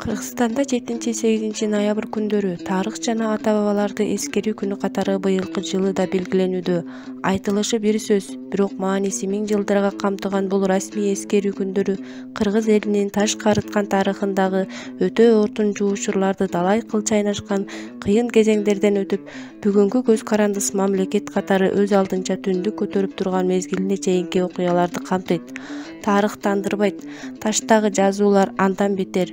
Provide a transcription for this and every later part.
Кыргызстанда 7-8 ноябрь күндөрү тарых жана ата-бабаларды эскерүү күнү катары быйылкы жылы да белгиленүүдө. Айтылышы бир сөз, бирок мааниси миң жылдарга камтыган бул расмий эскерүү күндөрү кыргыз элинин таш карыткан тарыхындагы өтө ордунчу учурларды далай кыл чайнашкан кыйын кезеңдерден өтүп, бүгүнкү көз карандысыз мамлекет катары өз алдынча түндүк көтөрүп турган мезгилине чейинки окуяларды камтыйт. Тарых тандырбайт, таштагы жазуулар андан бетер.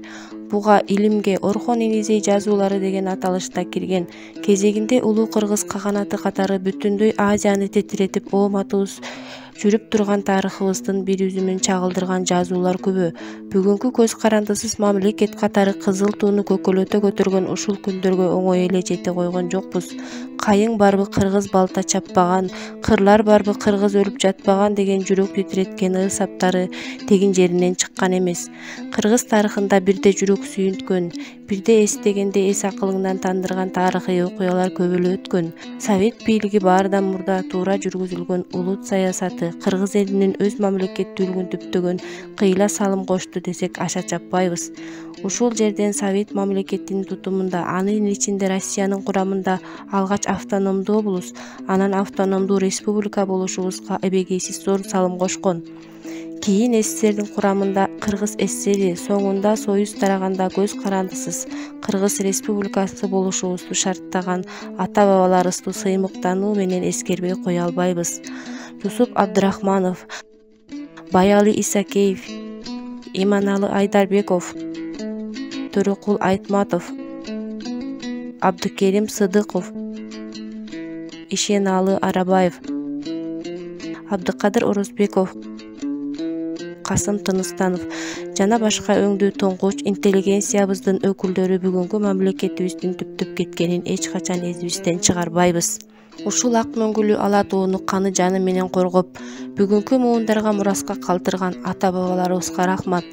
Буга илимге Орхон Инизей жазуулары деген аталыш да кирген. Кезегинде улуу кыргыз каганаты катары бүтүндөй Азияны тетиретип ооматыбыз жүрүп турган тарыхыбыздын бир үзүмүн чагылдырган жазуулар күбө. Бүгүнкү көз карандысыз мамлекет катары кызыл тууну көкөлөтө көтөргөн ушул күндөргө оңой эле жете койгон жокпуз. Кайың барбы кыргыз балта чаппаган, кырлар барбы кыргыз өлүп жатпаган деген жүрөк титиреткен ырсаптары тегин жеринен чыккан эмес. Кыргыз тарыхында бирде жүрөк сүйүнткөн, бирде эстегенде эс акылыңдан тандырган тарыхый окуялар көп эле өткөн. Совет бийлиги баардан мурда туура жүргүзүлгөн улут саясаты кыргыз элинин өз мамлекеттүүлүгүн түптөгөн кыйла салым кошту десек аша чаппайбыз. Ушул жерден Совет мамлекетинин тутумунда, анын ичинде Россиянын курамында алгач автономдуу облус, анан автономдуу республика болушубузга эбегейсиз зор салым кошкон. Кийин СССРдин курамында Кыргыз ССРи, соңунда Союз тараганда көз карандысыз Кыргыз Республикасы болушубузду шарттаган ата-бабаларыбызды сыймыктануу менен эскербей кое албайбыз. Юсуп Абдрахманов, Баяли Исакеев, Иманалы Айдарбеков, Төрөкул Айтматов, Абдыкерим Сыдыков, Ишеналы Арабаев, Абдыкадыр Орозбеков, Касым Тыныстанов жана башка өңдүү тоңгоч интеллигенциябыздын өкүлдөрү бүгүнкү мамлекетибиздин түптөп кеткенин эч качан эсибизден чыгарбайбыз. Ушул ак мөңгүлүү ала тоону каны жаны менен коргоп, бүгүнкү муундарга мураска калтырган ата-бабаларыбызга рахмат.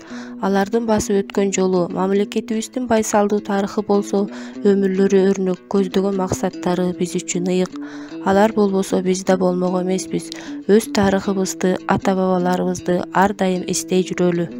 Алардын басып өткөн жолу, мамлекетибиздин байсалдуу тарыхы болсо, өмүрлөрү өрнөк, көздөгөн максаттары биз үчүн ыйык. Алар болбосо биз да болмок эмеспиз. Өз тарыхыбызды, ата-бабаларыбызды ар дайым эстей жүрөлү.